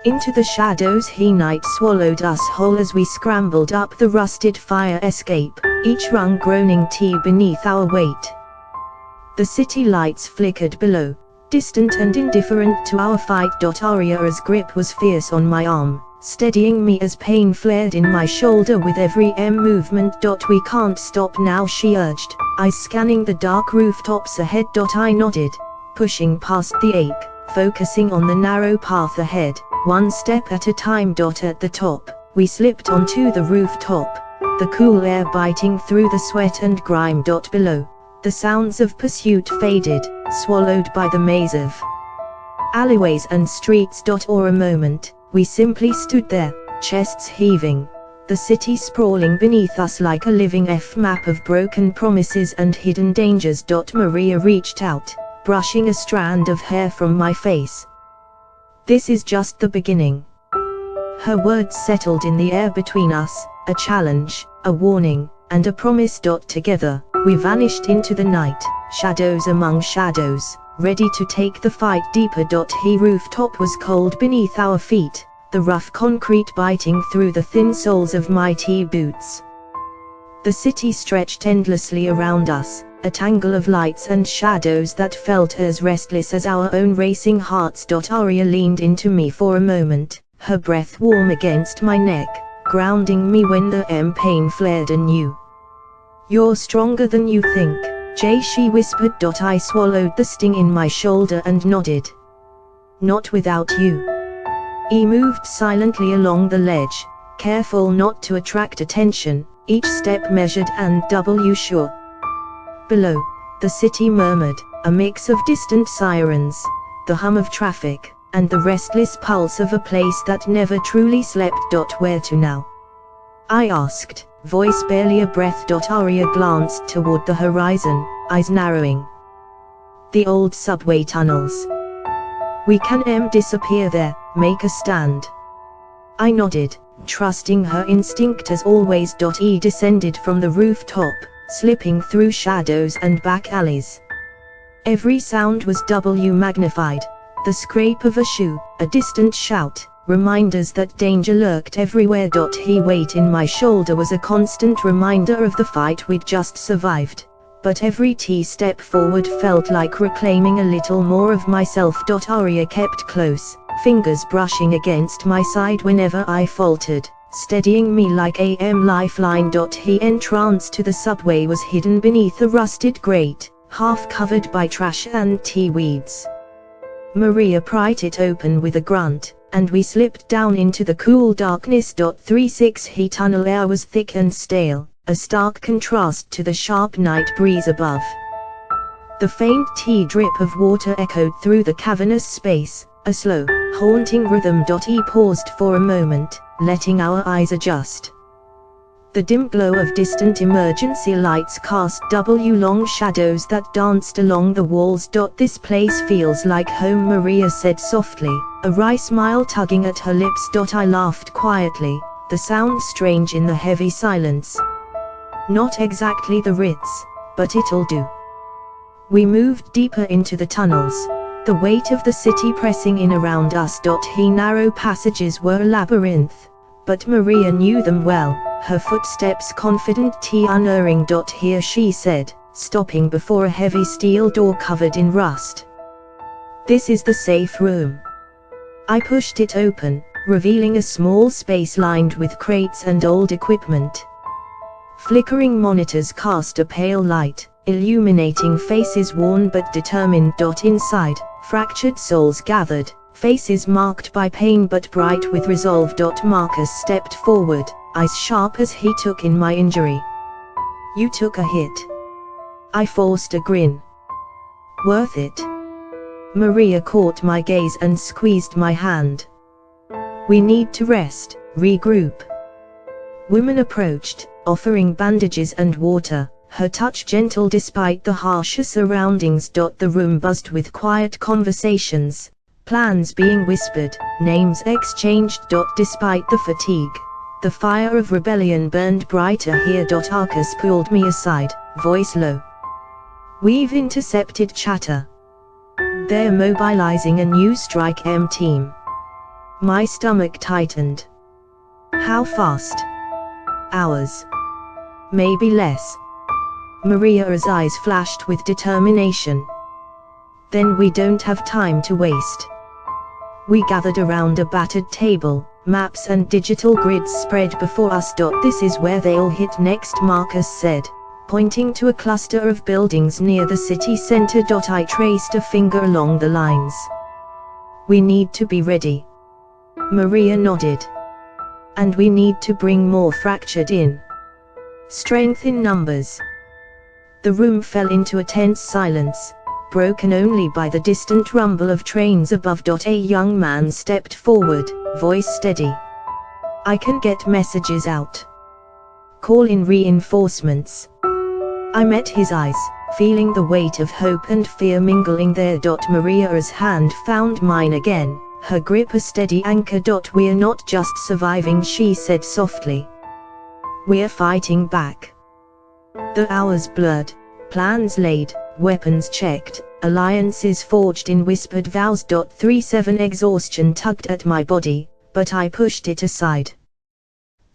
Into the shadows night swallowed us whole as we scrambled up the rusted fire escape, each rung groaning beneath our weight. The city lights flickered below, distant and indifferent to our fight. Aria's grip was fierce on my arm, steadying me as pain flared in my shoulder with every movement. We can't stop now, she urged, eyes scanning the dark rooftops ahead. I nodded, pushing past the ache, focusing on the narrow path ahead, one step at a time. At the top, we slipped onto the rooftop, the cool air biting through the sweat and grime. Below, the sounds of pursuit faded, swallowed by the maze of alleyways and streets. For a moment, we simply stood there, chests heaving, the city sprawling beneath us like a living map of broken promises and hidden dangers. Maria reached out, brushing a strand of hair from my face. This is just the beginning. Her words settled in the air between us, a challenge, a warning, and a promise. Together, we vanished into the night, shadows among shadows, ready to take the fight deeper. The rooftop was cold beneath our feet, the rough concrete biting through the thin soles of my boots. The city stretched endlessly around us, a tangle of lights and shadows that felt as restless as our own racing hearts. Aria leaned into me for a moment, her breath warm against my neck, grounding me when the pain flared anew. "You're stronger than you think, Jay," she whispered. I swallowed the sting in my shoulder and nodded. "Not without you." He moved silently along the ledge, careful not to attract attention, each step measured and sure. Below, the city murmured, a mix of distant sirens, the hum of traffic, and the restless pulse of a place that never truly slept. "Where to now?" I asked, voice barely a breath. Aria glanced toward the horizon, eyes narrowing. "The old subway tunnels. We can disappear there, make a stand." I nodded, trusting her instinct as always. He descended from the rooftop, slipping through shadows and back alleys. Every sound was magnified, the scrape of a shoe, a distant shout, reminders that danger lurked everywhere. His weight in my shoulder was a constant reminder of the fight we'd just survived, but every step forward felt like reclaiming a little more of myself. Aria kept close, fingers brushing against my side whenever I faltered, steadying me like a lifeline. His entrance to the subway was hidden beneath a rusted grate, half covered by trash and weeds. Maria pried it open with a grunt, and we slipped down into the cool darkness. 36 tunnel air was thick and stale, a stark contrast to the sharp night breeze above. The faint drip of water echoed through the cavernous space, a slow, haunting rhythm. He paused for a moment, letting our eyes adjust. The dim glow of distant emergency lights cast long shadows that danced along the walls. "This place feels like home," Maria said softly, a wry smile tugging at her lips. I laughed quietly, the sound strange in the heavy silence. "Not exactly the Ritz, but it'll do." We moved deeper into the tunnels, the weight of the city pressing in around us. His narrow passages were a labyrinth, but Maria knew them well, her footsteps confident, unerring. "Here," she said, stopping before a heavy steel door covered in rust. "This is the safe room." I pushed it open, revealing a small space lined with crates and old equipment. Flickering monitors cast a pale light, illuminating faces worn but determined. Inside, fractured souls gathered, faces marked by pain but bright with resolve. Marcus stepped forward, eyes sharp as he took in my injury. "You took a hit." I forced a grin. "Worth it." Maria caught my gaze and squeezed my hand. "We need to rest, regroup." Women approached, offering bandages and water, her touch gentle despite the harsher surroundings. The room buzzed with quiet conversations, plans being whispered, names exchanged. Despite the fatigue, the fire of rebellion burned brighter here. Arcus pulled me aside, voice low. "We've intercepted chatter. They're mobilizing a new strike team." My stomach tightened. How fast? Hours. Maybe less. Maria's eyes flashed with determination. Then we don't have time to waste. We gathered around a battered table, maps and digital grids spread before us. This is where they'll hit next, Marcus said, pointing to a cluster of buildings near the city center. I traced a finger along the lines. We need to be ready. Maria nodded. And we need to bring more fractured in. Strength in numbers. The room fell into a tense silence, broken only by the distant rumble of trains above. A young man stepped forward, voice steady. I can get messages out. Call in reinforcements. I met his eyes, feeling the weight of hope and fear mingling there. Maria's hand found mine again, her grip a steady anchor. We're not just surviving, she said softly. We're fighting back. The hours blurred, plans laid, weapons checked, alliances forged in whispered vows. 37 Exhaustion tugged at my body, but I pushed it aside.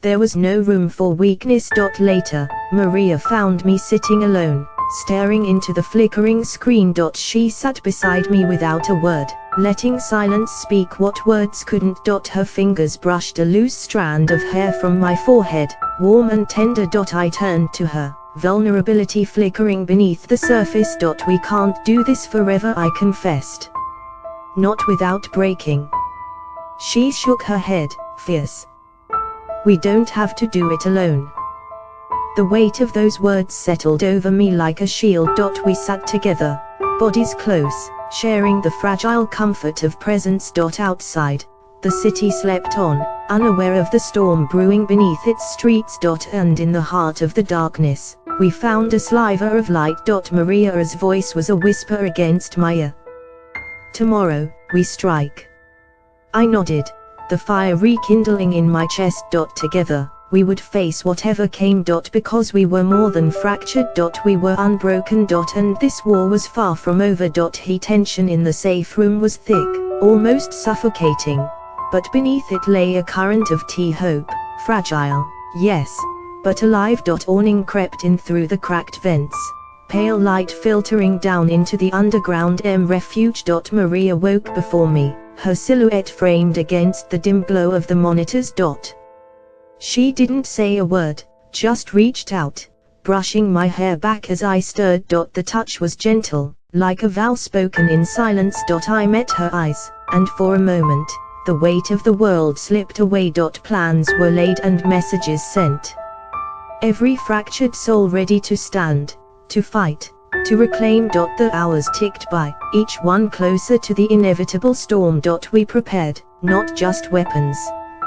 There was no room for weakness. Later, Maria found me sitting alone, staring into the flickering screen. She sat beside me without a word, letting silence speak what words couldn't. Her fingers brushed a loose strand of hair from my forehead, warm and tender. I turned to her, vulnerability flickering beneath the surface. We can't do this forever, I confessed. Not without breaking. She shook her head, fierce. We don't have to do it alone. The weight of those words settled over me like a shield. We sat together, bodies close, sharing the fragile comfort of presence. Outside, the city slept on, unaware of the storm brewing beneath its streets. And in the heart of the darkness, we found a sliver of light. Maria's voice was a whisper against my ear. Tomorrow, we strike. I nodded, the fire rekindling in my chest. Together, we would face whatever came. Because we were more than fractured. We were unbroken. And this war was far from over. Tension in the safe room was thick, almost suffocating. But beneath it lay a current of hope, fragile, yes, but alive. Awning crept in through the cracked vents, pale light filtering down into the underground refuge. Maria woke before me, her silhouette framed against the dim glow of the monitors. She didn't say a word, just reached out, brushing my hair back as I stirred. The touch was gentle, like a vow spoken in silence. I met her eyes, and for a moment, the weight of the world slipped away. Plans were laid and messages sent. Every fractured soul ready to stand, to fight, to reclaim. The hours ticked by, each one closer to the inevitable storm. We prepared, not just weapons,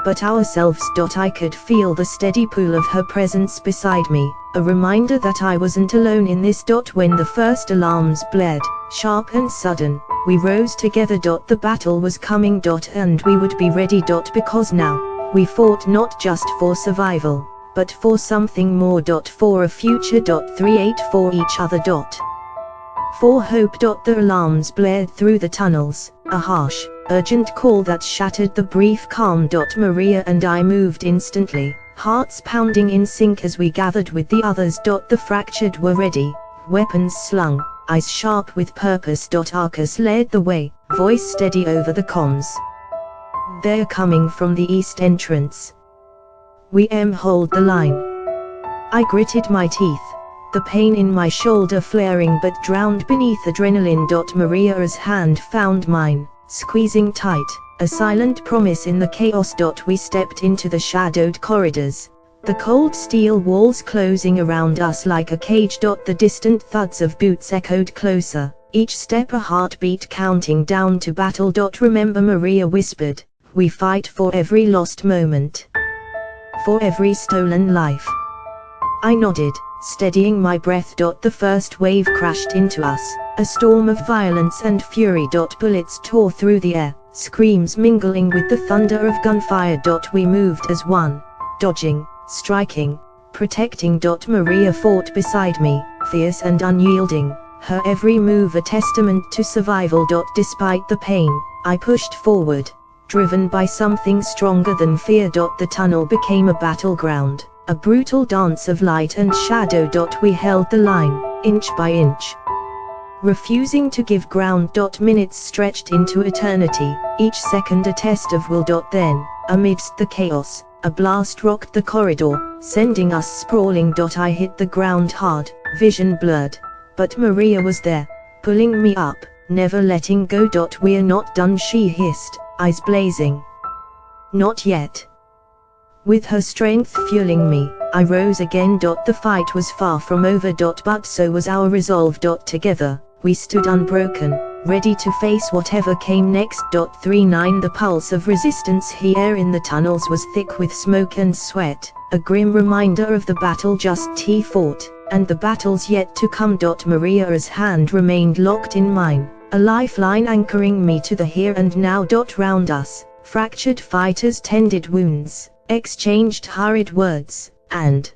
but ourselves. I could feel the steady pull of her presence beside me, a reminder that I wasn't alone in this. When the first alarms blared, sharp and sudden, we rose together. The battle was coming. And we would be ready. Because now, we fought not just for survival, but for something more. For a future. 38 for each other. For hope. The alarms blared through the tunnels, a harsh, urgent call that shattered the brief calm. Maria and I moved instantly, hearts pounding in sync as we gathered with the others. The fractured were ready, weapons slung, eyes sharp with purpose. Arcus led the way, voice steady over the comms. They're coming from the east entrance. We hold the line. I gritted my teeth, the pain in my shoulder flaring but drowned beneath adrenaline. Maria's hand found mine, squeezing tight, a silent promise in the chaos. We stepped into the shadowed corridors, the cold steel walls closing around us like a cage. The distant thuds of boots echoed closer, each step a heartbeat counting down to battle. Remember, Maria whispered, we fight for every lost moment, for every stolen life. I nodded, steadying my breath. The first wave crashed into us, a storm of violence and fury. Bullets tore through the air, screams mingling with the thunder of gunfire. We moved as one, dodging, striking, protecting. Maria fought beside me, fierce and unyielding, her every move a testament to survival. Despite the pain, I pushed forward, driven by something stronger than fear. The tunnel became a battleground, a brutal dance of light and shadow. We held the line, inch by inch, refusing to give ground. Minutes stretched into eternity, each second a test of will. Then, amidst the chaos, a blast rocked the corridor, sending us sprawling. I hit the ground hard, vision blurred, but Maria was there, pulling me up, never letting go. We're not done, she hissed, eyes blazing. Not yet. With her strength fueling me, I rose again. The fight was far from over. But so was our resolve. Together, we stood unbroken, ready to face whatever came next. 39 The pulse of resistance here in the tunnels was thick with smoke and sweat, a grim reminder of the battle just fought, and the battles yet to come. Maria's hand remained locked in mine, a lifeline anchoring me to the here and now. Round us, fractured fighters tended wounds, exchanged hurried words, and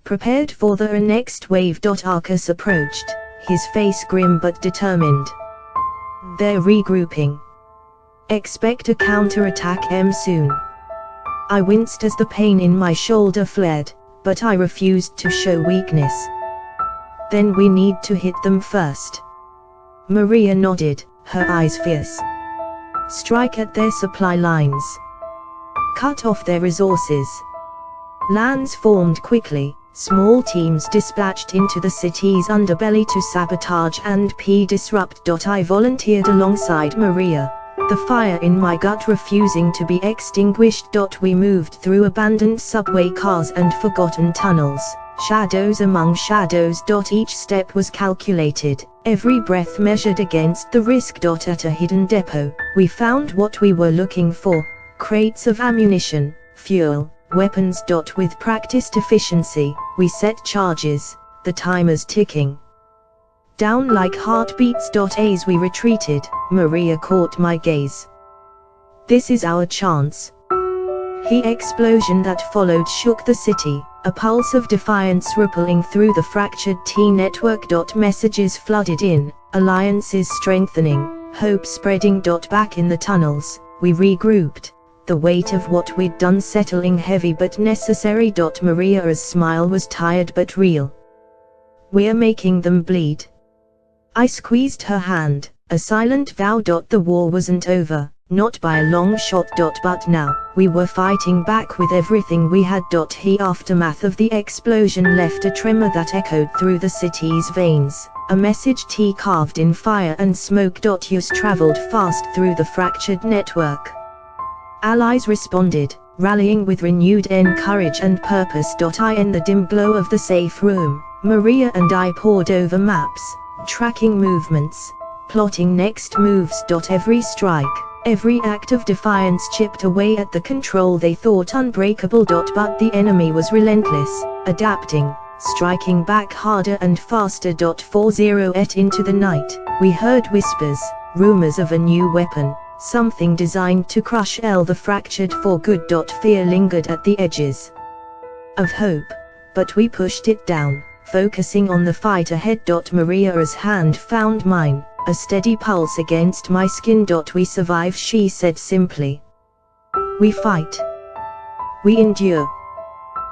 prepared for the next wave. Arcus approached, his face grim but determined. They're regrouping. Expect a counterattack soon. I winced as the pain in my shoulder fled, but I refused to show weakness. Then we need to hit them first. Maria nodded, her eyes fierce. Strike at their supply lines. Cut off their resources. Lands formed quickly, small teams dispatched into the city's underbelly to sabotage and disrupt. I volunteered alongside Maria, the fire in my gut refusing to be extinguished. We moved through abandoned subway cars and forgotten tunnels, shadows among shadows. Each step was calculated, every breath measured against the risk. At a hidden depot, we found what we were looking for, crates of ammunition, fuel, weapons. With practiced efficiency, we set charges, the timers ticking down like heartbeats. As we retreated, Maria caught my gaze. This is our chance. The explosion that followed shook the city, a pulse of defiance rippling through the fractured T-network. Messages flooded in, alliances strengthening, hope spreading. Back in the tunnels, we regrouped, the weight of what we'd done settling heavy but necessary. Maria's smile was tired but real. We're making them bleed. I squeezed her hand, a silent vow. The war wasn't over, not by a long shot. But now, we were fighting back with everything we had. The aftermath of the explosion left a tremor that echoed through the city's veins, a message carved in fire and smoke. Yours traveled fast through the fractured network. Allies responded, rallying with renewed courage and purpose. In the dim glow of the safe room, Maria and I pored over maps, tracking movements, plotting next moves. Every strike, every act of defiance chipped away at the control they thought unbreakable. But the enemy was relentless, adapting, striking back harder and faster. 40 into the night, we heard whispers, rumors of a new weapon, something designed to crush the fractured for good. Fear lingered at the edges of hope, but we pushed it down, focusing on the fight ahead. Maria's hand found mine, a steady pulse against my skin. We survive, she said simply. We fight. We endure.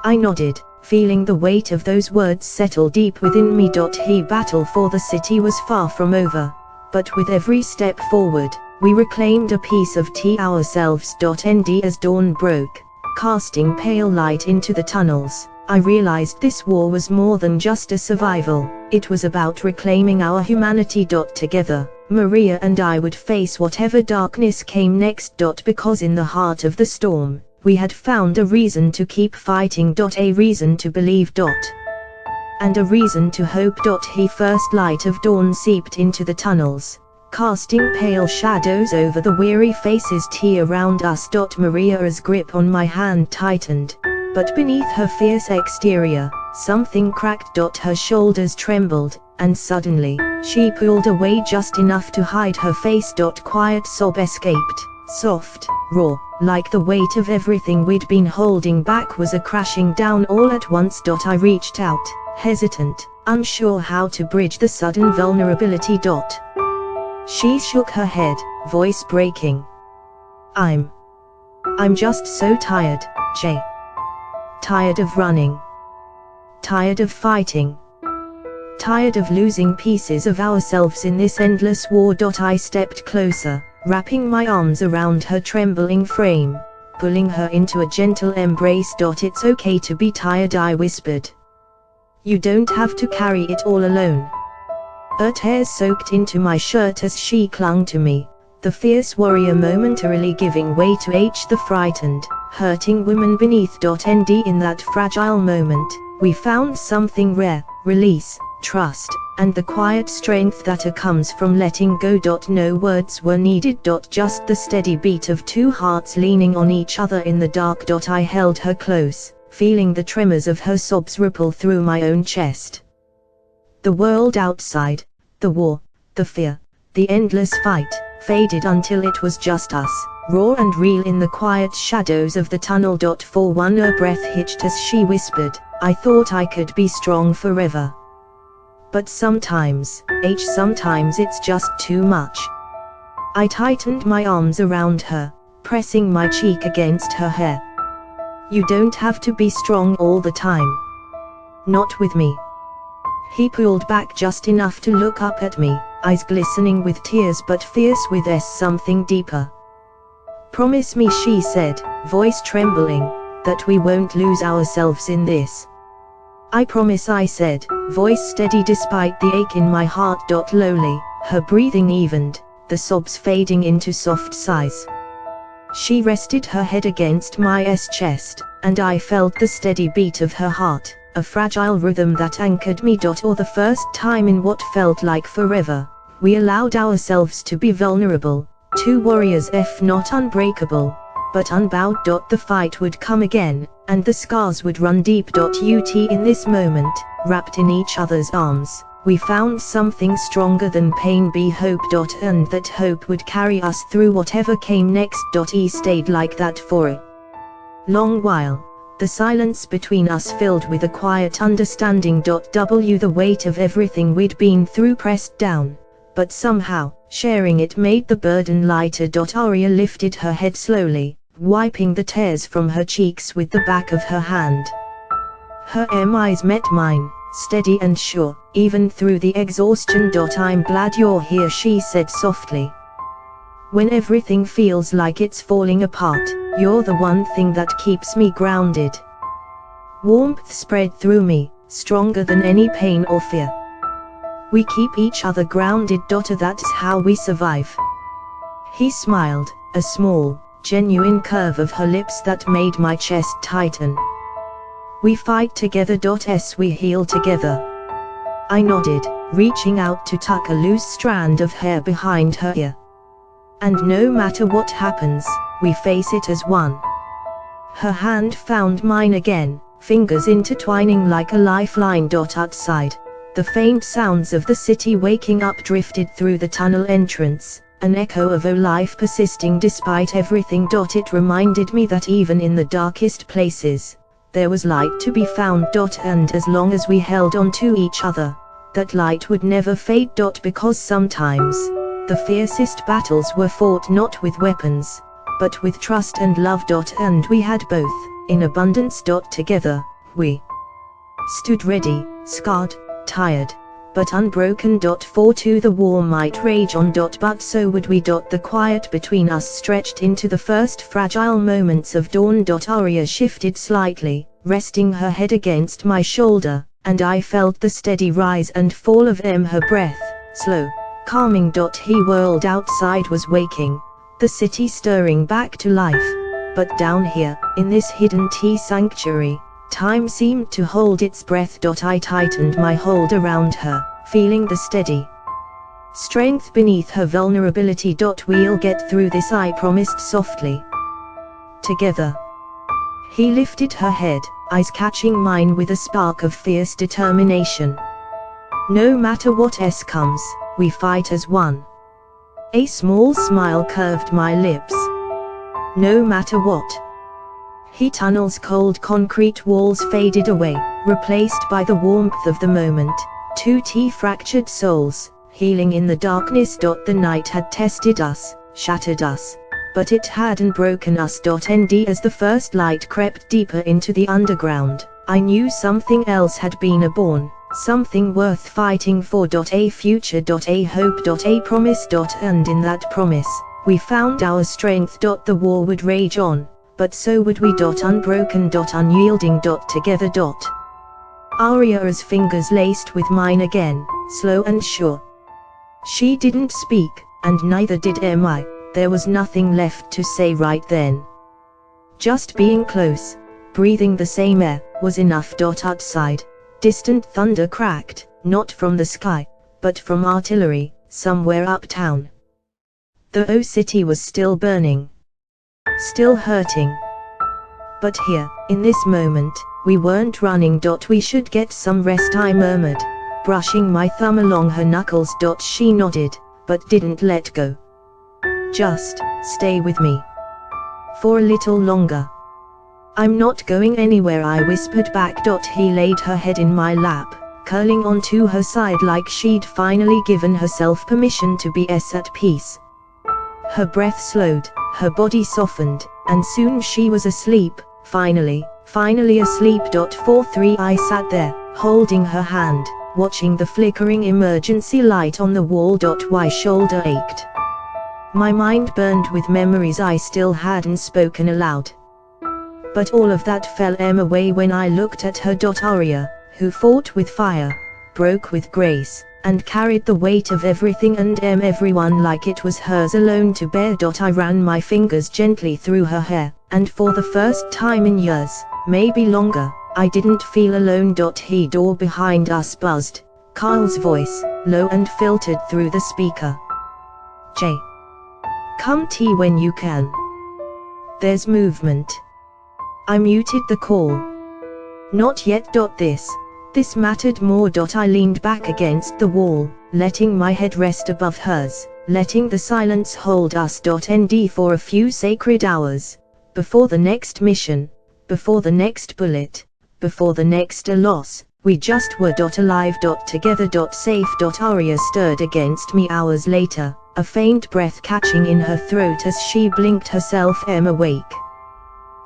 I nodded, feeling the weight of those words settle deep within me. The battle for the city was far from over, but with every step forward, we reclaimed a piece of ourselves. As dawn broke, casting pale light into the tunnels, I realized this war was more than just a survival, it was about reclaiming our humanity. Together, Maria and I would face whatever darkness came next. Because in the heart of the storm, we had found a reason to keep fighting. A reason to believe. And a reason to hope. The first light of dawn seeped into the tunnels, casting pale shadows over the weary faces around us. Maria's grip on my hand tightened, but beneath her fierce exterior, something cracked. Her shoulders trembled, and suddenly, she pulled away just enough to hide her face. Quiet sob escaped, soft, raw, like the weight of everything we'd been holding back was crashing down all at once. I reached out, hesitant, unsure how to bridge the sudden vulnerability. She shook her head, voice breaking. I'm just so tired, Jay. Tired of running. Tired of fighting. Tired of losing pieces of ourselves in this endless war. I stepped closer, wrapping my arms around her trembling frame, pulling her into a gentle embrace. It's okay to be tired, I whispered. You don't have to carry it all alone. Her tears soaked into my shirt as she clung to me, the fierce warrior momentarily giving way to H, the frightened, hurting woman beneath. And in that fragile moment, we found something rare: release, trust, and the quiet strength that comes from letting go. No words were needed. Just the steady beat of two hearts leaning on each other in the dark. I held her close, feeling the tremors of her sobs ripple through my own chest. The world outside, the war, the fear, the endless fight, faded until it was just us, raw and real in the quiet shadows of the tunnel. For one, her breath hitched as she whispered, I thought I could be strong forever. But sometimes it's just too much. I tightened my arms around her, pressing my cheek against her hair. You don't have to be strong all the time. Not with me. He pulled back just enough to look up at me, eyes glistening with tears but fierce with something deeper. Promise me, she said, voice trembling, that we won't lose ourselves in this. I promise, I said, voice steady despite the ache in my heart. Lowly, her breathing evened, the sobs fading into soft sighs. She rested her head against my chest, and I felt the steady beat of her heart, a fragile rhythm that anchored me. For the first time in what felt like forever, we allowed ourselves to be vulnerable, two warriors, not unbreakable, but unbowed. The fight would come again, and the scars would run deep. In this moment, wrapped in each other's arms, we found something stronger than pain, be hope. And that hope would carry us through whatever came next. He stayed like that for a long while, the silence between us filled with a quiet understanding. The weight of everything we'd been through pressed down, but somehow, sharing it made the burden lighter. Arya lifted her head slowly, wiping the tears from her cheeks with the back of her hand. Her eyes met mine, steady and sure, even through the exhaustion. I'm glad you're here, she said softly. When everything feels like it's falling apart, you're the one thing that keeps me grounded. Warmth spread through me, stronger than any pain or fear. We keep each other grounded. That's how we survive. He smiled, a small, genuine curve of her lips that made my chest tighten. We fight together. We heal together. I nodded, reaching out to tuck a loose strand of hair behind her ear. And no matter what happens, we face it as one. Her hand found mine again, fingers intertwining like a lifeline. Outside, the faint sounds of the city waking up drifted through the tunnel entrance, an echo of a life persisting despite everything. It reminded me that even in the darkest places, there was light to be found. And as long as we held on to each other, that light would never fade. Because sometimes, the fiercest battles were fought not with weapons, but with trust and love. And we had both, in abundance. Together, we stood ready, scarred, tired, but unbroken. For too the war might rage on. But so would we. The quiet between us stretched into the first fragile moments of dawn. Arya shifted slightly, resting her head against my shoulder, and I felt the steady rise and fall of her breath, slow, calming. He world outside was waking, the city stirring back to life, but down here, in this hidden tea sanctuary, time seemed to hold its breath. I tightened my hold around her, feeling the steady strength beneath her vulnerability. We'll get through this, I promised softly. Together. He lifted her head, eyes catching mine with a spark of fierce determination. No matter what comes, we fight as one. A small smile curved my lips. No matter what. He tunnel's cold concrete walls faded away, replaced by the warmth of the moment, two fractured souls, healing in the darkness. The night had tested us, shattered us, but it hadn't broken us. And as the first light crept deeper into the underground, I knew something else had been born, something worth fighting for. A future, a hope, a promise. And in that promise, we found our strength. The war would rage on, but so would we. Unbroken, unyielding. Together. Arya's fingers laced with mine again, slow and sure. She didn't speak, and neither did I. There was nothing left to say right then. Just being close, breathing the same air, was enough. Outside, distant thunder cracked, not from the sky, but from artillery, somewhere uptown. The city was still burning. Still hurting. But here, in this moment, we weren't running. We should get some rest, I murmured, brushing my thumb along her knuckles. She nodded, but didn't let go. Just stay with me. For a little longer. I'm not going anywhere, I whispered back. He laid her head in my lap, curling onto her side like she'd finally given herself permission to be at peace. Her breath slowed, her body softened, and soon she was asleep, finally asleep. 4-3 I sat there, holding her hand, watching the flickering emergency light on the wall. My shoulder ached. My mind burned with memories I still hadn't spoken aloud. But all of that fell away when I looked at her. Arya, who fought with fire, broke with grace, and carried the weight of everything and everyone like it was hers alone to bear. I ran my fingers gently through her hair, and for the first time in years, maybe longer, I didn't feel alone. The door behind us buzzed, Kyle's voice, low and filtered through the speaker. Jay. Come when you can. There's movement. I muted the call. Not yet. This mattered more. I leaned back against the wall, letting my head rest above hers, letting the silence hold us. For a few sacred hours, before the next mission, before the next bullet, before the next loss, we just were. Alive. Together. Safe. Arya stirred against me hours later, a faint breath catching in her throat as she blinked herself awake.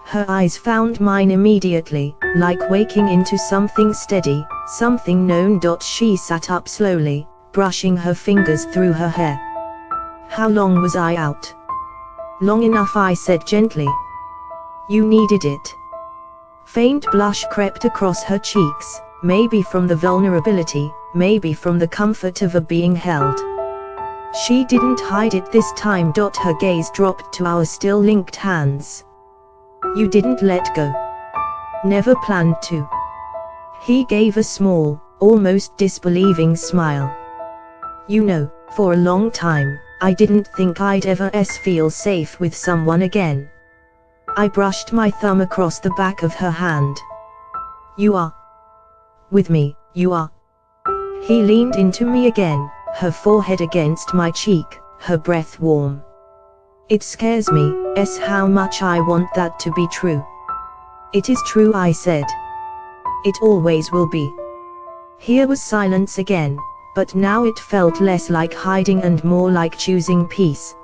Her eyes found mine immediately, like waking into something steady, something known. She sat up slowly, brushing her fingers through her hair. How long was I out? Long enough, I said gently. You needed it. Faint blush crept across her cheeks, maybe from the vulnerability, maybe from the comfort of being held. She didn't hide it this time. Her gaze dropped to our still linked hands. You didn't let go. Never planned to. He gave a small, almost disbelieving smile. You know, for a long time, I didn't think I'd ever feel safe with someone again. I brushed my thumb across the back of her hand. You are. With me, you are. He leaned into me again, her forehead against my cheek, her breath warm. It scares me, how much I want that to be true. It is true, I said. It always will be. Here was silence again, but now it felt less like hiding and more like choosing peace.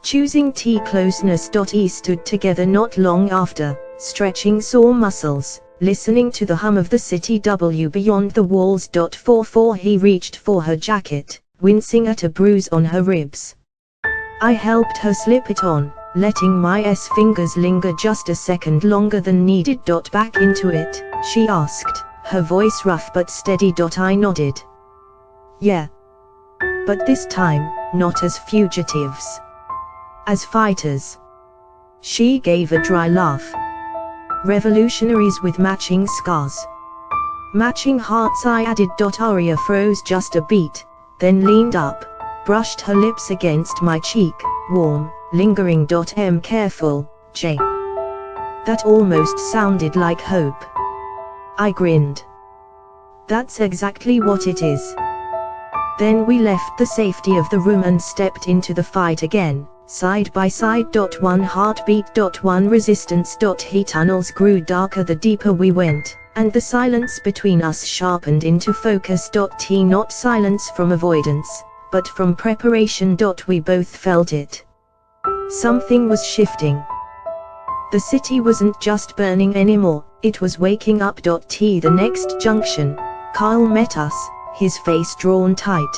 Choosing closeness. We stood together not long after, stretching sore muscles, listening to the hum of the city beyond the walls. 4-4 He reached for her jacket, wincing at a bruise on her ribs. I helped her slip it on, letting my fingers linger just a second longer than needed. Back into it, she asked, her voice rough but steady. I nodded. Yeah. But this time, not as fugitives. As fighters. She gave a dry laugh. Revolutionaries with matching scars. Matching hearts, I added. Arya froze just a beat, then leaned up, brushed her lips against my cheek, warm, lingering. Careful, Jay. That almost sounded like hope. I grinned. That's exactly what it is. Then we left the safety of the room and stepped into the fight again, side by side. One heartbeat. One resistance. He tunnels grew darker the deeper we went, and the silence between us sharpened into focus. Not silence from avoidance, but from preparation. We both felt it. Something was shifting. The city wasn't just burning anymore, it was waking up. T the next junction, Carl met us, his face drawn tight.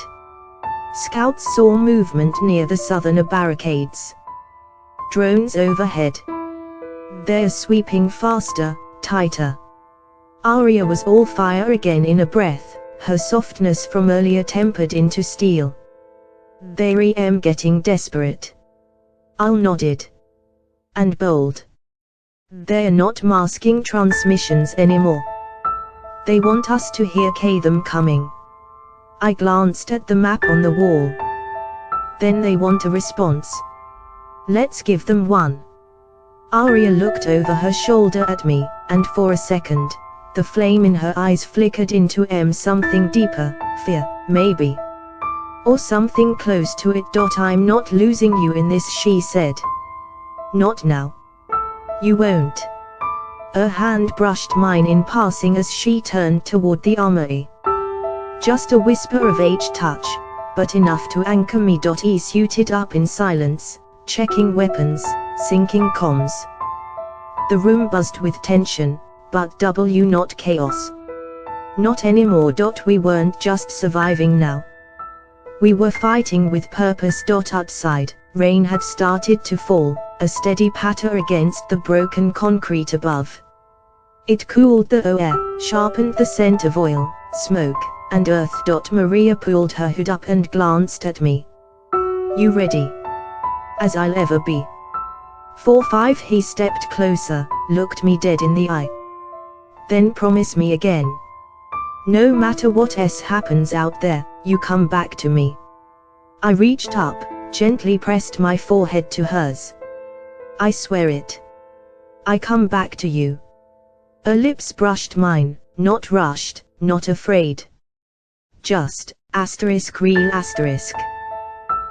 Scouts saw movement near the southern barricades. Drones overhead. They're sweeping faster, tighter. Arya was all fire again in a breath, her softness from earlier tempered into steel. They am getting desperate. Al nodded. And bold. They're not masking transmissions anymore. They want us to hear them coming. I glanced at the map on the wall. Then they want a response. Let's give them one. Arya looked over her shoulder at me, and for a second, the flame in her eyes flickered into something deeper, fear, maybe. Or something close to it. I'm not losing you in this, she said. Not now. You won't. Her hand brushed mine in passing as she turned toward the armory. Just a whisper of touch, but enough to anchor me. He suited up in silence, checking weapons, syncing comms. The room buzzed with tension, but not chaos. Not anymore. We weren't just surviving now. We were fighting with purpose. Outside, rain had started to fall, a steady patter against the broken concrete above. It cooled the air, sharpened the scent of oil, smoke, and earth. Maria pulled her hood up and glanced at me. You ready? As I'll ever be. 4-5. He stepped closer, looked me dead in the eye. Then promise me again. No matter what happens out there, you come back to me. I reached up, gently pressed my forehead to hers. I swear it. I come back to you. Her lips brushed mine, not rushed, not afraid. Just, real asterisk.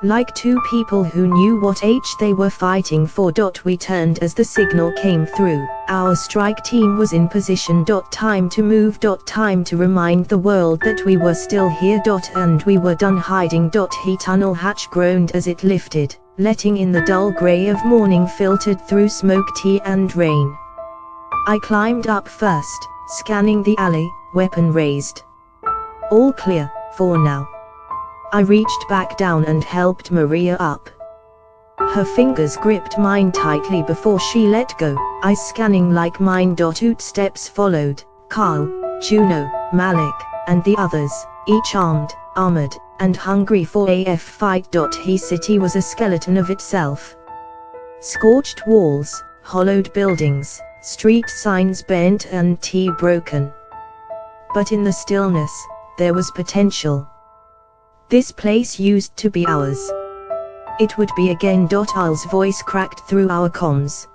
Like two people who knew what they were fighting for. We turned as the signal came through. Our strike team was in position. Time to move. Time to remind the world that we were still here. And we were done hiding. He tunnel hatch groaned as it lifted, letting in the dull grey of morning filtered through smoke, and rain. I climbed up first, scanning the alley, weapon raised. All clear, for now. I reached back down and helped Maria up. Her fingers gripped mine tightly before she let go, eyes scanning like mine. 8 steps followed, Carl, Juno, Malik, and the others, each armored, and hungry for a fight. His city was a skeleton of itself. Scorched walls, hollowed buildings, street signs bent and broken. But in the stillness, there was potential. This place used to be ours. It would be again. Al's voice cracked through our comms.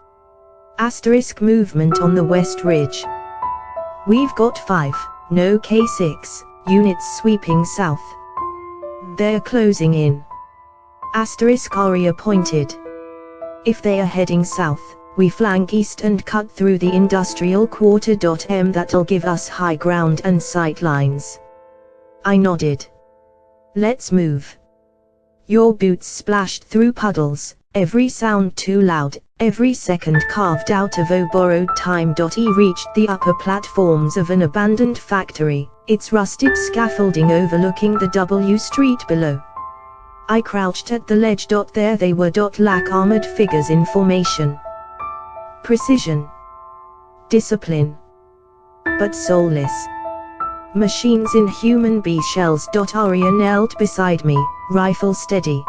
Movement on the West Ridge. We've got 5, no K6, units sweeping south. They're closing in. Arya pointed. If they are heading south, we flank east and cut through the industrial quarter. That'll give us high ground and sight lines. I nodded. Let's move. Your boots splashed through puddles, every sound too loud, every second carved out of borrowed time. He reached the upper platforms of an abandoned factory, its rusted scaffolding overlooking the W street below. I crouched at the ledge. There they were. Like armored figures in formation. Precision. Discipline. But soulless. Machines in human bee shells. Arya knelt beside me, rifle steady.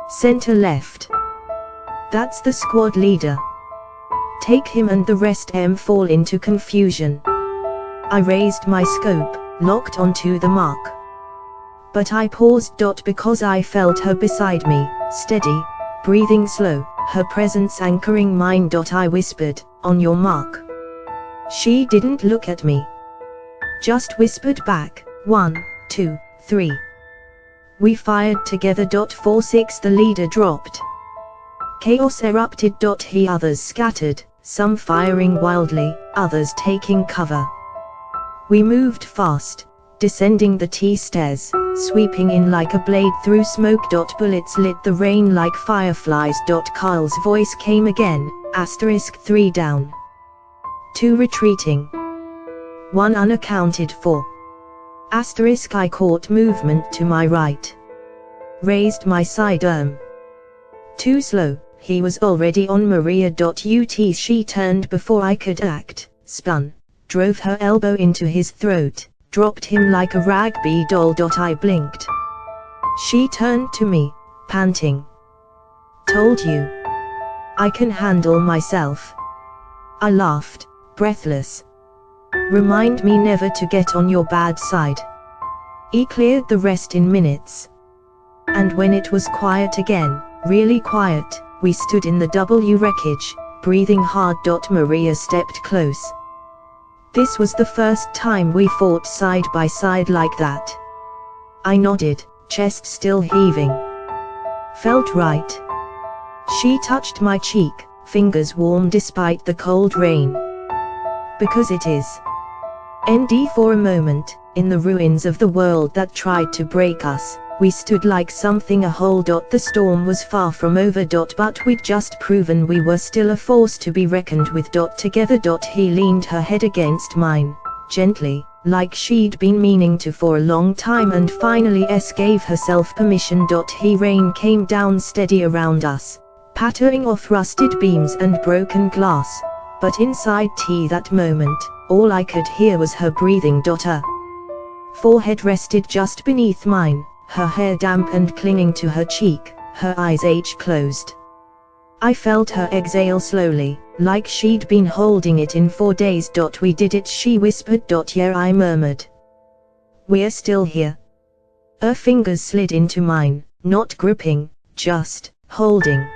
Center left. That's the squad leader. Take him and the rest fall into confusion. I raised my scope, locked onto the mark. But I paused. Because I felt her beside me, steady, breathing slow, her presence anchoring mine. I whispered, on your mark. She didn't look at me. Just whispered back, 1, 2, 3. We fired together. 4-6. The leader dropped. Chaos erupted. Others scattered, some firing wildly, others taking cover. We moved fast, descending the T-stairs, sweeping in like a blade through smoke. Bullets lit the rain like fireflies. Carl's voice came again, *3 down. 2 retreating. 1 unaccounted for. I caught movement to my right. Raised my sidearm. Too slow, he was already on Maria. Ut she turned before I could act, spun, drove her elbow into his throat, dropped him like a ragby doll. I blinked. She turned to me, panting. Told you. I can handle myself. I laughed, breathless. Remind me never to get on your bad side. He cleared the rest in minutes. And when it was quiet again, really quiet, we stood in the W wreckage, breathing hard. Maria stepped close. This was the first time we fought side by side like that. I nodded, chest still heaving. Felt right. She touched my cheek, fingers warm despite the cold rain. Because it is. For a moment, in the ruins of the world that tried to break us, we stood like something a whole. The storm was far from over. But we'd just proven we were still a force to be reckoned with. Together. He leaned her head against mine, gently, like she'd been meaning to for a long time, and finally gave herself permission. Rain came down steady around us, pattering off rusted beams and broken glass, but inside that moment, all I could hear was her breathing. Her forehead rested just beneath mine, her hair damp and clinging to her cheek, her eyes closed. I felt her exhale slowly, like she'd been holding it in for days. We did it, she whispered. Yeah, I murmured. We're still here. Her fingers slid into mine, not gripping, just holding.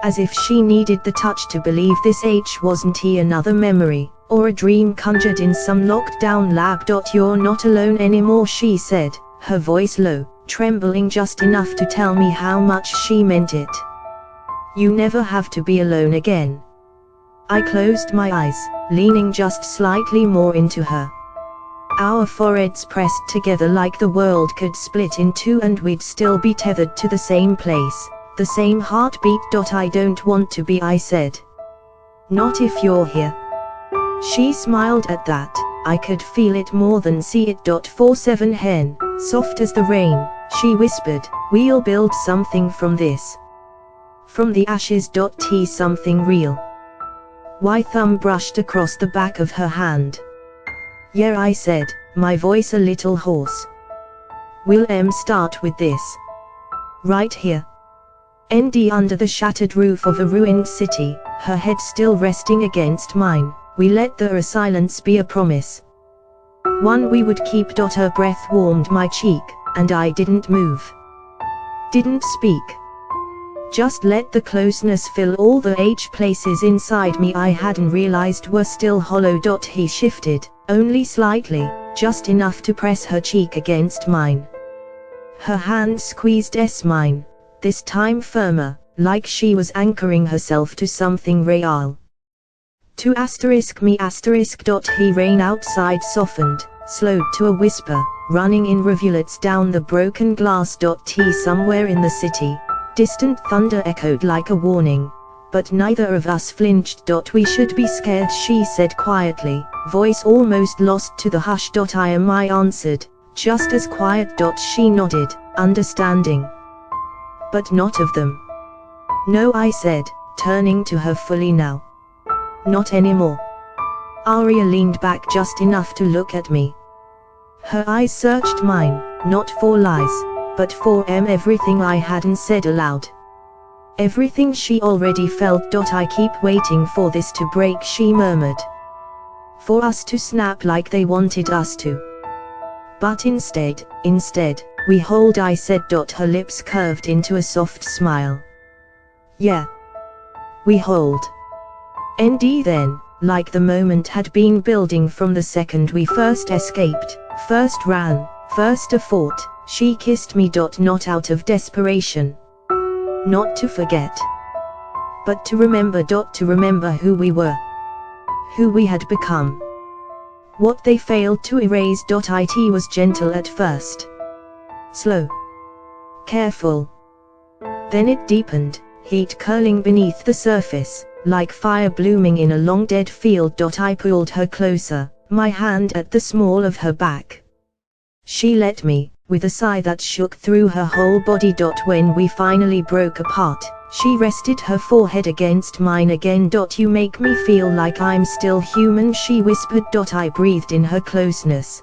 As if she needed the touch to believe this wasn't another memory, or a dream conjured in some locked down lab. You're not alone anymore, she said, her voice low, trembling just enough to tell me how much she meant it. You never have to be alone again. I closed my eyes, leaning just slightly more into her. Our foreheads pressed together like the world could split in two and we'd still be tethered to the same place, the same heartbeat. I don't want to be, I said. Not if you're here. She smiled at that. I could feel it more than see it. 47 hen, soft as the rain, she whispered, we'll build something from this. From the ashes. Something real. My thumb brushed across the back of her hand. Yeah, I said, my voice a little hoarse. We'll start with this. Right here. Under the shattered roof of a ruined city, her head still resting against mine, we let the silence be a promise. One we would keep. Her breath warmed my cheek, and I didn't move. Didn't speak. Just let the closeness fill all the places inside me I hadn't realized were still hollow. He shifted, only slightly, just enough to press her cheek against mine. Her hand squeezed mine, this time firmer, like she was anchoring herself to something real. To me. Rain outside softened, slowed to a whisper, running in rivulets down the broken glass. Somewhere in the city, distant thunder echoed like a warning, but neither of us flinched. We should be scared, she said quietly, voice almost lost to the hush. I answered, just as quiet. She nodded, understanding. But not of them. No, I said, turning to her fully now. Not anymore. Aria leaned back just enough to look at me. Her eyes searched mine, not for lies, but for everything I hadn't said aloud. Everything she already felt. I keep waiting for this to break, she murmured. For us to snap like they wanted us to. But instead, we hold, I said. Her lips curved into a soft smile. Yeah. We hold. Then, like the moment had been building from the second we first escaped, first ran, first fought, she kissed me. Not out of desperation. Not to forget. But to remember. To remember who we were. Who we had become. What they failed to erase. It was gentle at first. Slow. Careful. Then it deepened, heat curling beneath the surface, like fire blooming in a long dead field. I pulled her closer, my hand at the small of her back. She let me, with a sigh that shook through her whole body. When we finally broke apart, she rested her forehead against mine again. You make me feel like I'm still human, she whispered. I breathed in her closeness.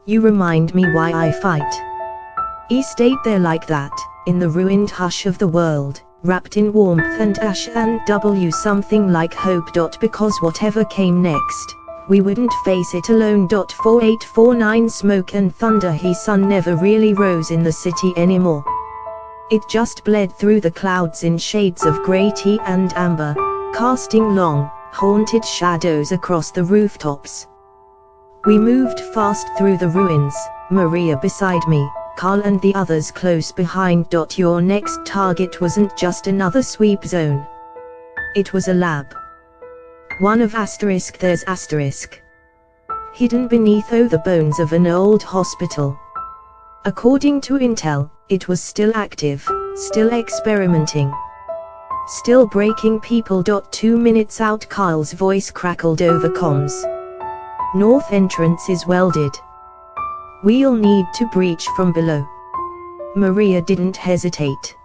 You remind me why I fight. He stayed there like that, in the ruined hush of the world, wrapped in warmth and ash and something like hope. Because whatever came next, we wouldn't face it alone. 4849 Smoke and thunder. His sun never really rose in the city anymore. It just bled through the clouds in shades of grey, tea and amber, casting long, haunted shadows across the rooftops. We moved fast through the ruins, Maria beside me, Carl and the others close behind. Your next target wasn't just another sweep zone. It was a lab. One of there's asterisk. Hidden beneath the bones of an old hospital. According to intel, it was still active, still experimenting. Still breaking people. 2 minutes out, Carl's voice crackled over comms. North entrance is welded. We'll need to breach from below. Maria didn't hesitate.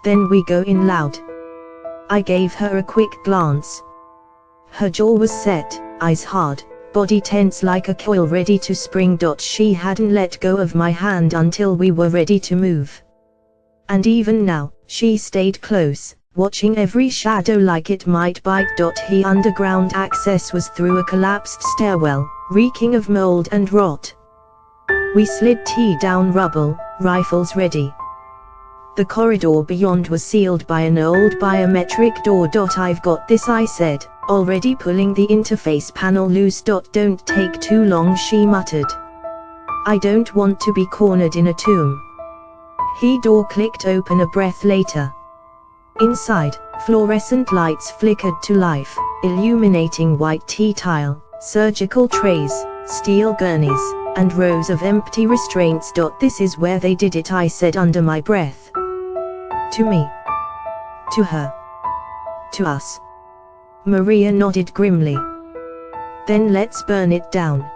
Then we go in loud. I gave her a quick glance. Her jaw was set, eyes hard, body tense like a coil ready to spring. She hadn't let go of my hand until we were ready to move. And even now, she stayed close, watching every shadow like it might bite. The underground access was through a collapsed stairwell, reeking of mold and rot. We slid down rubble, rifles ready. The corridor beyond was sealed by an old biometric door. I've got this, I said, already pulling the interface panel loose. Don't take too long, she muttered. I don't want to be cornered in a tomb. Door clicked open a breath later. Inside, fluorescent lights flickered to life, illuminating white T-tile, surgical trays, steel gurneys, and rows of empty restraints. This is where they did it, I said under my breath. To me. To her. To us. Maria nodded grimly. Then let's burn it down.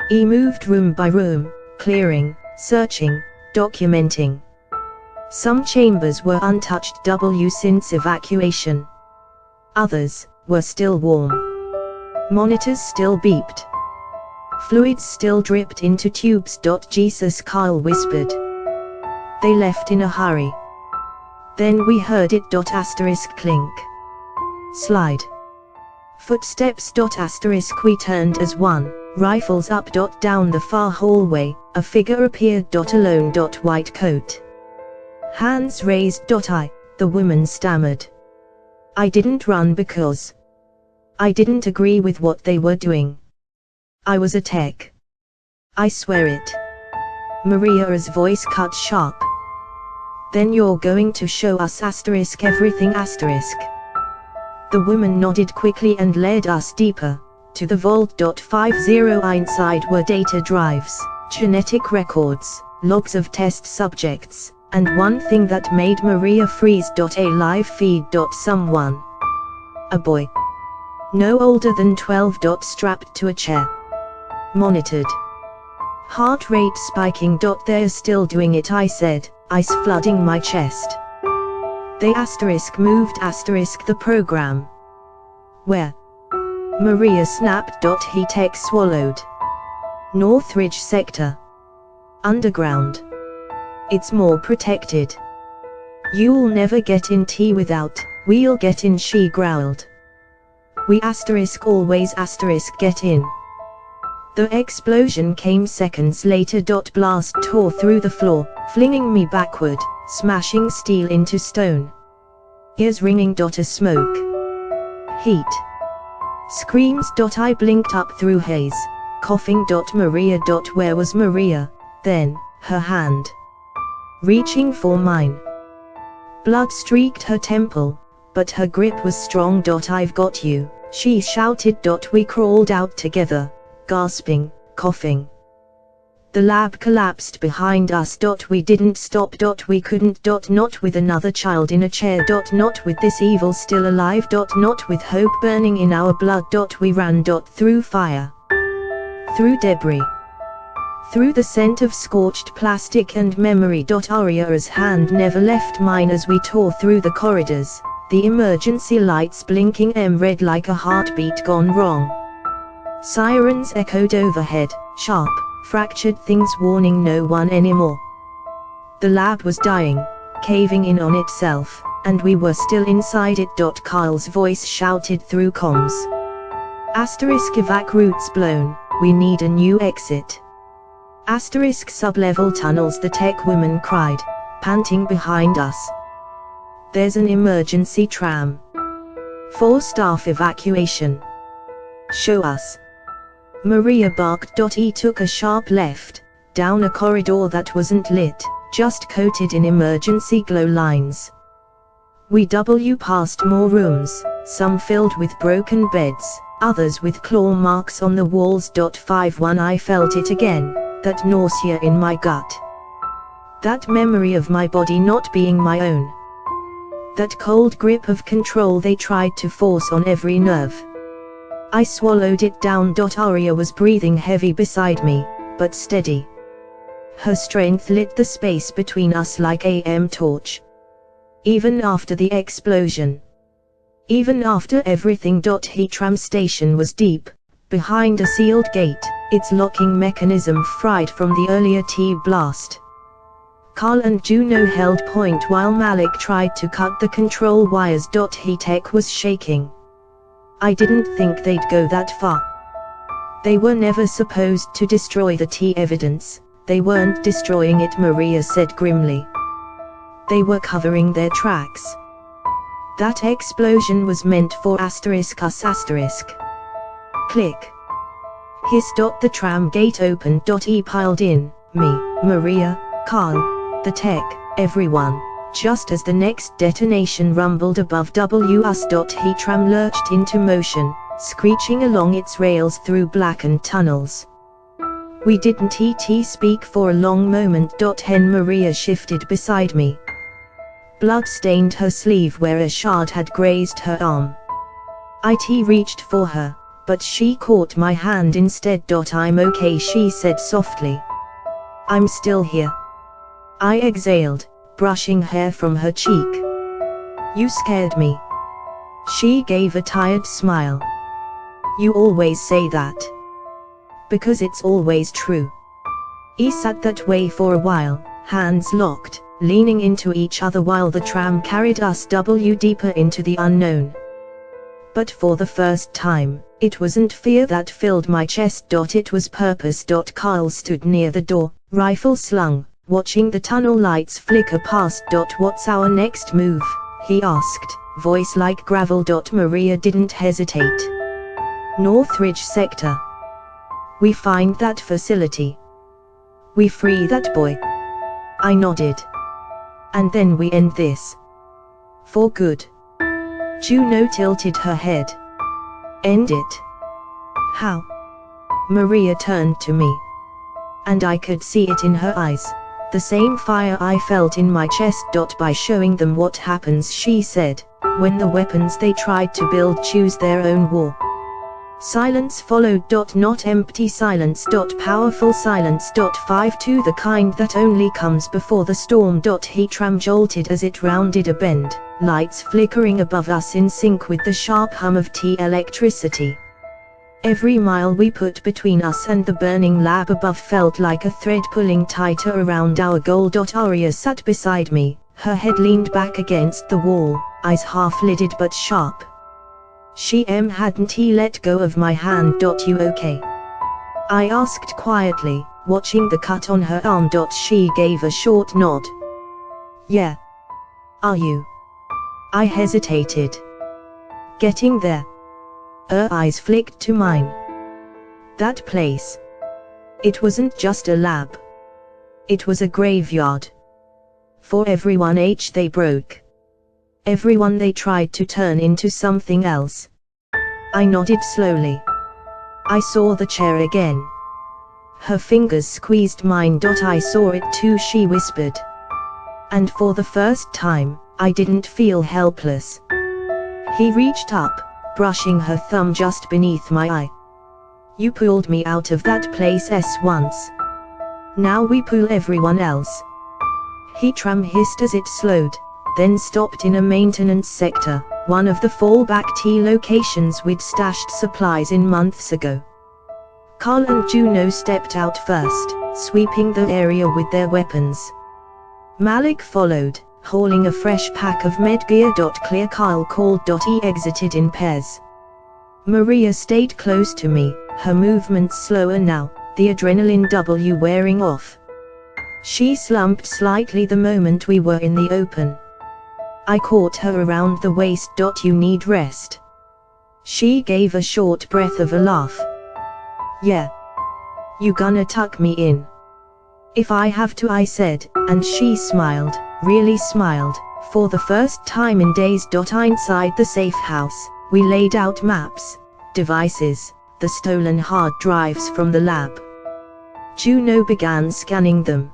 He moved room by room, clearing, searching, documenting. Some chambers were untouched since evacuation. Others were still warm. Monitors still beeped. Fluids still dripped into tubes. Jesus, Carl whispered. They left in a hurry. Then we heard it. Clink. Slide. Footsteps. We turned as one, rifles up. Down the far hallway, a figure appeared. Alone. White coat. Hands raised. The woman stammered. I didn't run because I didn't agree with what they were doing. I was a tech. I swear it. Maria's voice cut sharp. Then you're going to show us everything. The woman nodded quickly and led us deeper, to the vault. 50 inside were data drives, genetic records, logs of test subjects, and one thing that made Maria freeze. A live feed. Someone. A boy. No older than 12. Strapped to a chair. Monitored. Heart rate spiking. They're still doing it, I said, ice flooding my chest. They moved the program. Where? Maria snapped. He tech swallowed. Northridge sector. Underground. It's more protected. You'll never get in without, we'll get in, she growled. We always get in. The explosion came seconds later. Blast tore through the floor, flinging me backward, smashing steel into stone. Ears ringing. A smoke. Heat. Screams. I blinked up through haze, coughing. Maria. Where was Maria? Then, her hand. Reaching for mine. Blood streaked her temple, but her grip was strong. I've got you, she shouted. We crawled out together, gasping, coughing. The lab collapsed behind us. We didn't stop. We couldn't. Not with another child in a chair. Not with this evil still alive. Not with hope burning in our blood. We ran. Through fire, through debris, through the scent of scorched plastic and memory. Aria's hand never left mine as we tore through the corridors, the emergency lights blinking red like a heartbeat gone wrong. Sirens echoed overhead, sharp, fractured things warning no one anymore. The lab was dying, caving in on itself, and we were still inside it. Carl's voice shouted through comms. Evac routes blown, we need a new exit. Sub-level tunnels, the tech woman cried, panting behind us. There's an emergency tram. 4 staff evacuation. Show us. Maria barked. He took a sharp left, down a corridor that wasn't lit, just coated in emergency glow lines. We passed more rooms, some filled with broken beds, others with claw marks on the walls. 5-1 I felt it again, that nausea in my gut. That memory of my body not being my own. That cold grip of control they tried to force on every nerve. I swallowed it down. Aria was breathing heavy beside me, but steady. Her strength lit the space between us like a torch. Even after the explosion. Even after everything. Tram station was deep, behind a sealed gate, its locking mechanism fried from the earlier T-blast. Carl and Juno held point while Malik tried to cut the control wires. Tech was shaking. I didn't think they'd go that far. They were never supposed to destroy the T evidence, they weren't destroying it, Maria said grimly. They were covering their tracks. That explosion was meant for us. Click. Hiss. The tram gate opened. He piled in, me, Maria, Carl, the tech, everyone. Just as the next detonation rumbled above us. Tram lurched into motion, screeching along its rails through blackened tunnels. We didn't speak for a long moment. Maria shifted beside me. Blood stained her sleeve where a shard had grazed her arm. It reached for her, but she caught my hand instead. I'm okay, she said softly. I'm still here. I exhaled, brushing hair from her cheek. You scared me. She gave a tired smile. You always say that. Because it's always true. We sat that way for a while, hands locked, leaning into each other while the tram carried us deeper into the unknown. But for the first time, it wasn't fear that filled my chest. It was purpose. Carl stood near the door, rifle slung, watching the tunnel lights flicker past. What's our next move? He asked, voice like gravel. Maria didn't hesitate. Northridge sector. We find that facility. We free that boy. I nodded. And then we end this. For good. Juno tilted her head. End it? How? Maria turned to me. And I could see it in her eyes. The same fire I felt in my chest. By showing them what happens, she said, when the weapons they tried to build choose their own war. Silence followed. Not empty silence. Powerful silence. 5-2 the kind that only comes before the storm. Tram jolted as it rounded a bend, lights flickering above us in sync with the sharp hum of T electricity. Every mile we put between us and the burning lab above felt like a thread pulling tighter around our goal. Aria sat beside me, her head leaned back against the wall, eyes half-lidded but sharp. She hadn't let go of my hand. You okay? I asked quietly, watching the cut on her arm. She gave a short nod. Yeah. Are you? I hesitated. Getting there. Her eyes flicked to mine. That place. It wasn't just a lab. It was a graveyard. For everyone they broke. Everyone they tried to turn into something else. I nodded slowly. I saw the chair again. Her fingers squeezed mine. I saw it too, she whispered. And for the first time, I didn't feel helpless. He reached up, brushing her thumb just beneath my eye. You pulled me out of that place once. Now we pull everyone else. He hissed as it slowed, then stopped in a maintenance sector, one of the fallback T locations we'd stashed supplies in months ago. Carl and Juno stepped out first, sweeping the area with their weapons. Malik followed, hauling a fresh pack of medgear. Clear, Carl called. He exited in pairs. Maria stayed close to me, her movements slower now, the adrenaline wearing off. She slumped slightly the moment we were in the open. I caught her around the waist. You need rest. She gave a short breath of a laugh. Yeah. You gonna tuck me in? If I have to, I said, and she smiled, really smiled, for the first time in days. Inside the safe house, we laid out maps, devices, the stolen hard drives from the lab. Juno began scanning them.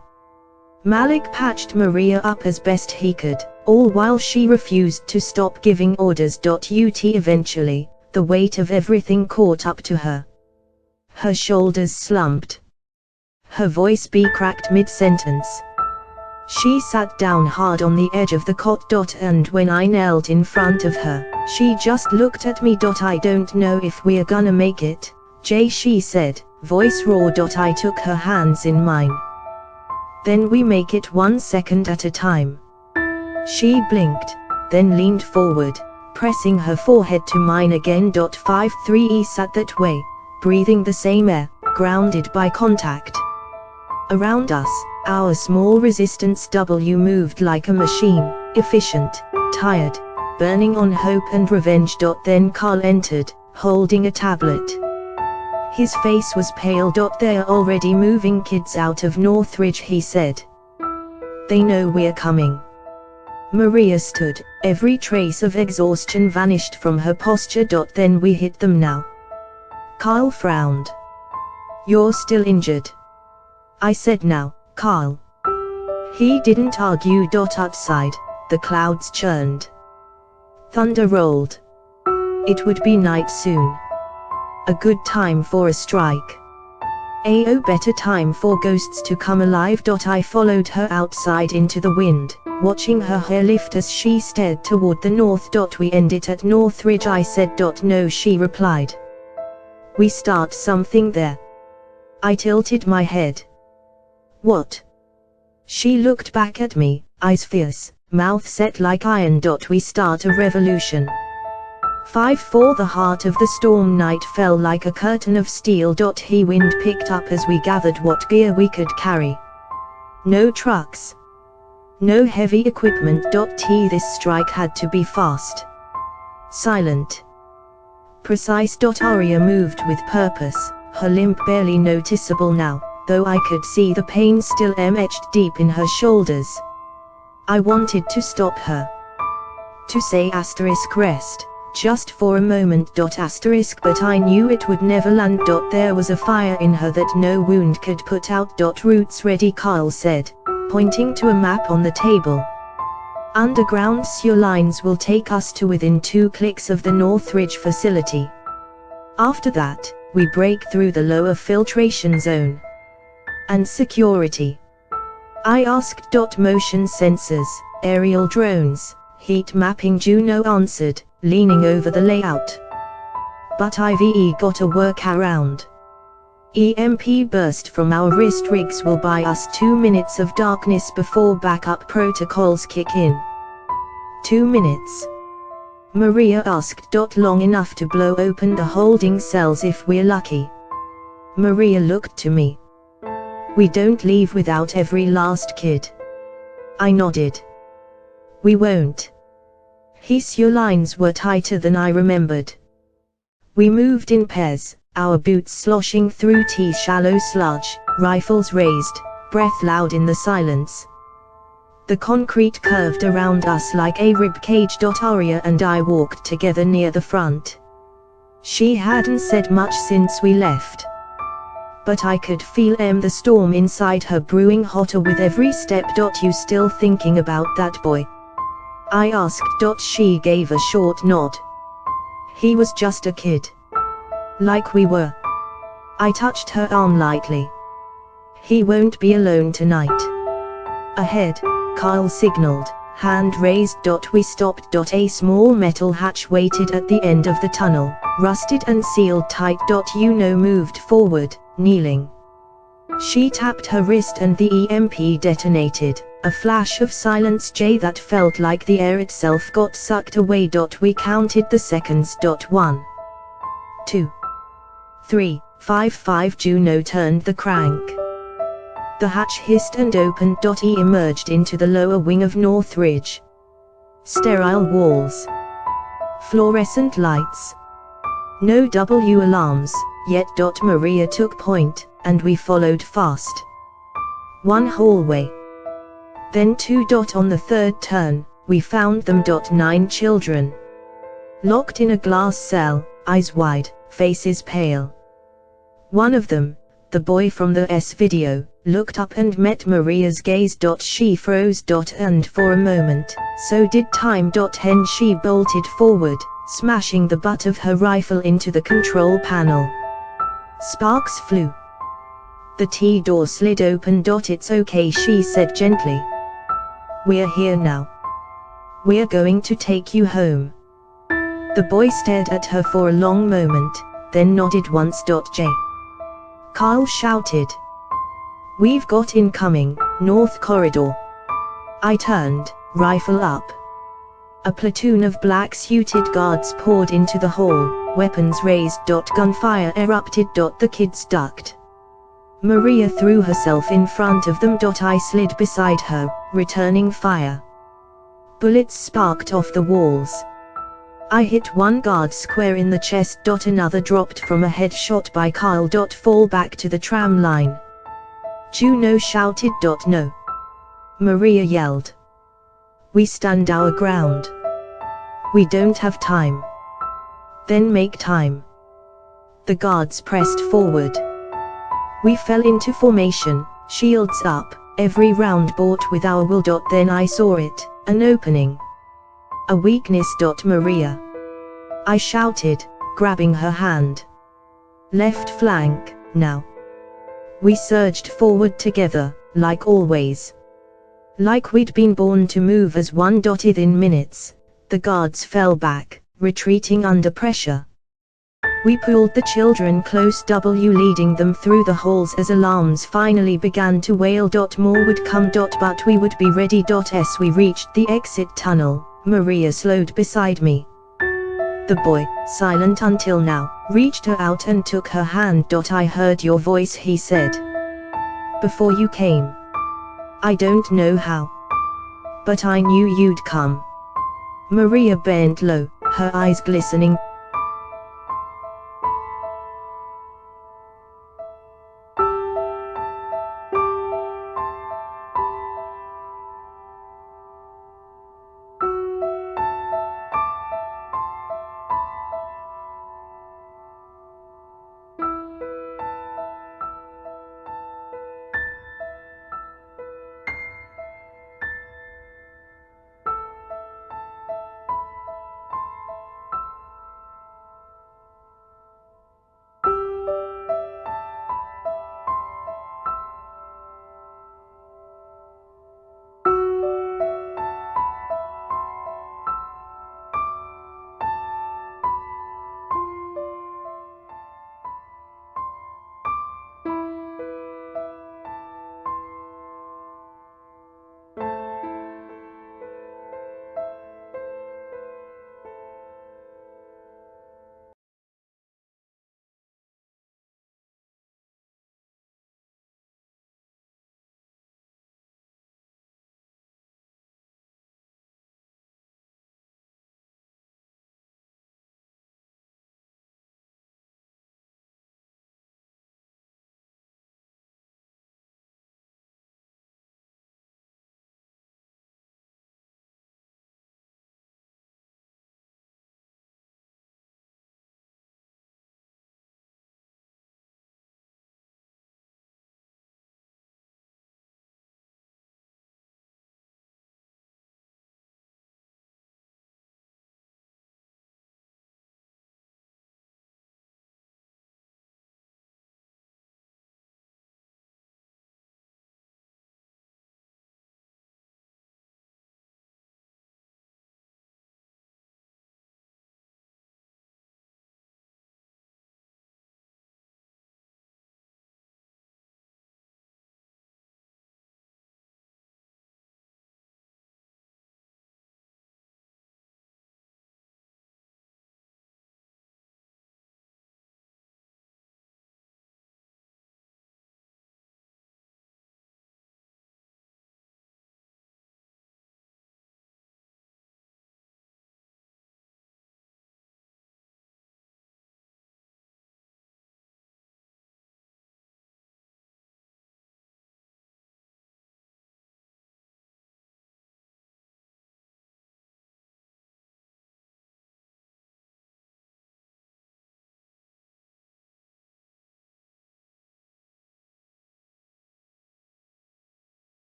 Malik patched Maria up as best he could, all while she refused to stop giving orders. Eventually, the weight of everything caught up to her. Her shoulders slumped. Her voice cracked mid-sentence. She sat down hard on the edge of the cot. And when I knelt in front of her, she just looked at me. I don't know if we're gonna make it, Jay, she said, voice raw. I took her hands in mine. Then we make it 1 second at a time. She blinked, then leaned forward, pressing her forehead to mine again. 5-3 sat that way, breathing the same air, grounded by contact. Around us, our small resistance moved like a machine, efficient, tired, burning on hope and revenge. Then Carl entered, holding a tablet. His face was pale. They're already moving kids out of Northridge, he said. They know we're coming. Maria stood, every trace of exhaustion vanished from her posture. Then we hit them now. Carl frowned. You're still injured, I said. Now, Carl. He didn't argue. Outside, the clouds churned. Thunder rolled. It would be night soon. A good time for a strike. A better time for ghosts to come alive. I followed her outside into the wind, watching her hair lift as she stared toward the north. We end it at Northridge, I said. No, she replied. We start something there. I tilted my head. What? She looked back at me, eyes fierce, mouth set like iron. We start a revolution. 5-4 The heart of the storm night fell like a curtain of steel. Wind picked up as we gathered what gear we could carry. No trucks. No heavy equipment. This strike had to be fast. Silent. Precise. Arya moved with purpose, her limp barely noticeable now, though I could see the pain still etched deep in her shoulders. I wanted to stop her. To say rest. Just for a moment. But I knew it would never land. There was a fire in her that no wound could put out. Routes ready, Carl said, pointing to a map on the table. Underground sewer lines will take us to within 2 clicks of the Northridge facility. After that, we break through the lower filtration zone. And security? I asked. Motion sensors, aerial drones, heat mapping, Juno answered, leaning over the layout. But I've got a workaround. EMP burst from our wrist rigs will buy us 2 minutes of darkness before backup protocols kick in. 2 minutes? Maria asked. Long enough to blow open the holding cells if we're lucky. Maria looked to me. We don't leave without every last kid. I nodded. We won't. His lines were tighter than I remembered. We moved in pairs, our boots sloshing through shallow sludge, rifles raised, breath loud in the silence. The concrete curved around us like a ribcage. Arya and I walked together near the front. She hadn't said much since we left. but I could feel the storm inside her brewing hotter with every step. You still thinking about that boy? I asked. She gave a short nod. He was just a kid. Like we were. I touched her arm lightly. He won't be alone tonight. Ahead, Kyle signaled, hand raised. We stopped. A small metal hatch waited at the end of the tunnel, rusted and sealed tight. Moved forward, kneeling. She tapped her wrist and the EMP detonated, a flash of silence that felt like the air itself got sucked away. We counted the seconds. 1, 2, 3, 5. Juno turned the crank. The hatch hissed and opened. He emerged into the lower wing of Northridge. Sterile walls. Fluorescent lights. No W alarms, yet. Maria took point, and we followed fast. One hallway. Then 2. On the third turn, we found them. 9 children. Locked in a glass cell, eyes wide, faces pale. One of them, the boy from the video, looked up and met Maria's gaze. She froze. And for a moment, so did time. Then she bolted forward, smashing the butt of her rifle into the control panel. Sparks flew. The T-door slid open. It's okay, she said gently. We're here now. We're going to take you home. The boy stared at her for a long moment, then nodded once. Kyle shouted. We've got incoming, North Corridor. I turned, rifle up. A platoon of black-suited guards poured into the hall, weapons raised. Gunfire erupted. The kids ducked. Maria threw herself in front of them. I slid beside her, returning fire. Bullets sparked off the walls. I hit one guard square in the chest. Another dropped from a headshot by Kyle. Fall back to the tram line. Juno shouted. No. Maria yelled. We stand our ground. We don't have time. Then make time. The guards pressed forward. We fell into formation, shields up, every round bought with our will. Then I saw it, an opening. A weakness. Maria. I shouted, grabbing her hand. Left flank, now. We surged forward together, like always. Like we'd been born to move as one. Within minutes, the guards fell back, retreating under pressure. We pulled the children close, leading them through the halls as alarms finally began to wail. More would come. But we would be ready. As we reached the exit tunnel, Maria slowed beside me. The boy, silent until now, reached her out and took her hand. I heard your voice, he said. Before you came. I don't know how. But I knew you'd come. Maria bent low, her eyes glistening.